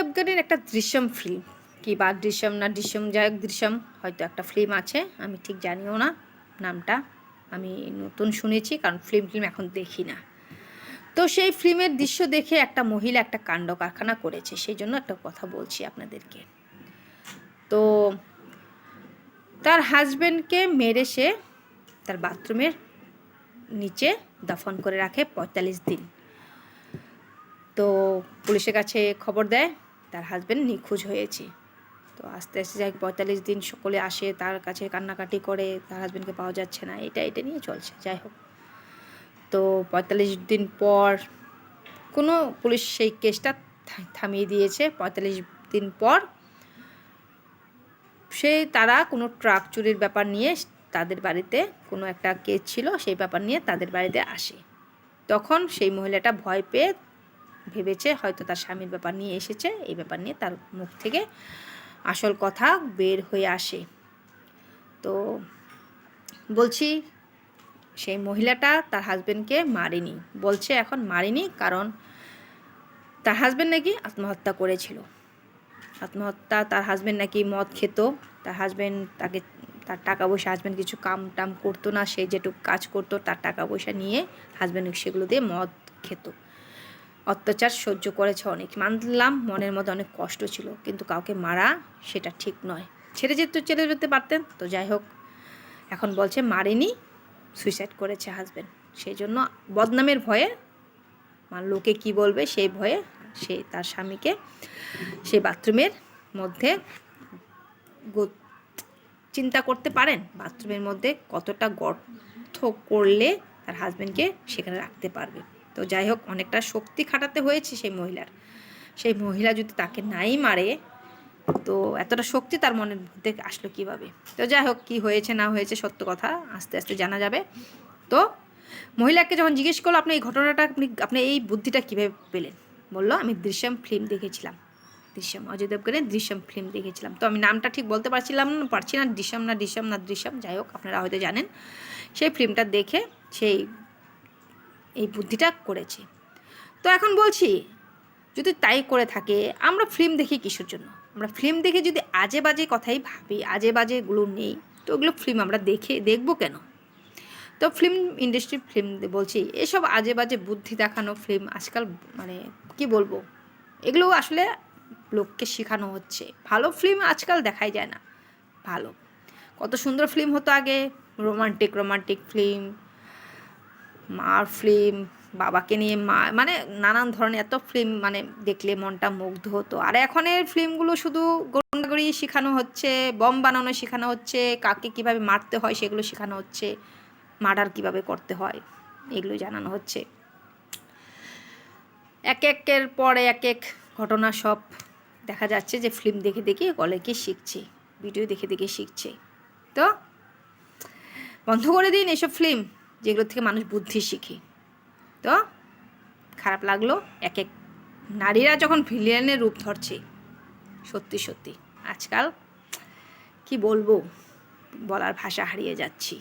দেবগনের একটা দৃশ্যম ফিল্ম, কি বা দৃশ্যম না দৃশ্যম, যাই হোক দৃশ্যম হয়তো একটা ফিল্ম আছে, আমি ঠিক জানিও না নামটা, আমি নতুন শুনেছি কারণ ফিল্ম এখন দেখি না। তো সেই ফিল্মের দৃশ্য দেখে একটা মহিলা একটা কাণ্ড কারখানা করেছে, সেই জন্য একটা কথা বলছি আপনাদেরকে। তো তার হাজব্যান্ডকে মেরে সে তার বাথরুমের নিচে দফন করে রাখে ৪৫ দিন। তো পুলিশের কাছে খবর দেয় তার হাজব্যান্ড নিখোঁজ হয়েছে। তো আস্তে আস্তে যাই ৪৫ দিন সকলে আসে তার কাছে, কান্নাকাটি করে, তার হাজব্যান্ডকে পাওয়া যাচ্ছে না, এটা নিয়ে চলছে। যাই হোক, তো ৪৫ দিন পর কোনো পুলিশ সেই কেসটা থামিয়ে দিয়েছে। ৪৫ দিন পর তারা কোনো ট্রাক চুরির ব্যাপার নিয়ে তাদের বাড়িতে কোনো একটা কেস ছিল, সেই ব্যাপার নিয়ে তাদের বাড়িতে আসে। তখন সেই মহিলাটা ভয় পেয়ে ভেবেছে হয়তো তার স্বামীর ব্যাপার নিয়ে এসেছে, এই ব্যাপার নিয়ে তার মুখ থেকে আসল কথা বের হয়ে আসে। তো বলছি, সেই মহিলাটা তার হাজব্যান্ডকে মারেনি, বলছে এখন মারেনি, কারণ তার হাজব্যান্ড নাকি আত্মহত্যা করেছিল। আত্মহত্যা, তার হাজব্যান্ড নাকি মদ খেত, তার হাজব্যান্ড তার টাকা পয়সা, হাজব্যান্ড কিছু কাম টাম করতো না, সে যেটুকু কাজ করতো তার টাকা পয়সা নিয়ে হাজব্যান্ড সেগুলো দিয়ে মদ খেত। অত্যাচার সহ্য করেছে অনেক, মানলাম মনের মধ্যে অনেক কষ্ট ছিল, কিন্তু কাউকে মারা সেটা ঠিক নয়। ছেড়ে যেতে পারতেন। তো যাই হোক, এখন বলছে মারেনি, সুইসাইড করেছে হাজব্যান্ড। সেই জন্য বদনামের ভয়ে, লোকে কি বলবে সেই ভয়ে সে তার স্বামীকে সেই বাথরুমের মধ্যে, চিন্তা করতে পারেন বাথরুমের মধ্যে কতটা গর্ত করলে তার হাজব্যান্ডকে সেখানে রাখতে পারবে। তো যাই হোক, অনেকটা শক্তি খাটাতে হয়েছে সেই মহিলার। সেই মহিলা যদি তাকে নাই মারে, তো এতটা শক্তি তার মনের মধ্যে আসলো কীভাবে? তো যাই হোক, কী হয়েছে না হয়েছে সত্য কথা আস্তে আস্তে জানা যাবে। তো মহিলাকে যখন জিজ্ঞেস করলো আপনি এই ঘটনাটা, আপনি এই বুদ্ধিটা কীভাবে পেলেন, বললো আমি দৃশ্যম ফিল্ম দেখেছিলাম, দৃশ্যম, অজয় দেবগনের দৃশ্যম ফিল্ম দেখেছিলাম। তো আমি নামটা ঠিক বলতে পারছি না, দৃশ্যম, যাই হোক আপনারা হয়তো জানেন। সেই ফিল্মটা দেখে এই বুদ্ধিটা করেছে। তো এখন বলছি, যদি তাই করে থাকে, আমরা ফিল্ম দেখি কিসের জন্য? আমরা ফিল্ম দেখে যদি আজে বাজে কথাই ভাবি, আজে বাজেগুলো নেই, তো ওগুলো ফিল্ম আমরা দেখবো কেন? তো ফিল্ম ইন্ডাস্ট্রি, ফিল্ম বলছি, এসব আজে বাজে বুদ্ধি দেখানো ফিল্ম আজকাল, মানে কি বলবো, এগুলো আসলে লোককে শেখানো হচ্ছে। ভালো ফিল্ম আজকাল দেখাই যায় না। ভালো কত সুন্দর ফিল্ম হতো আগে, রোমান্টিক ফিল্ম, মার ফিল্ম, বাবাকে নিয়ে মা, মানে নানান ধরনের এত ফিল্ম, মানে দেখলে মনটা মুগ্ধ হতো। আর এখনের ফিল্মগুলো শুধু গুন্ডাগিরি শেখানো হচ্ছে, বম বানানো শেখানো হচ্ছে, কাকে কীভাবে মারতে হয় সেগুলো শেখানো হচ্ছে, মার্ডার কীভাবে করতে হয় এগুলো জানানো হচ্ছে। একের পরে এক ঘটনা সব দেখা যাচ্ছে যে ফিল্ম দেখে দেখে অনেকে শিখছে, ভিডিও দেখে দেখে শিখছে। তো বন্ধ করে দিন এসব ফিল্ম যেগুলো থেকে মানুষ বুদ্ধি শিখে। তো খারাপ লাগলো, এক নারীরা যখন ভিলেনের রূপ ধরছে, সত্যি আজকাল কি বলবো, বলার ভাষা হারিয়ে যাচ্ছি।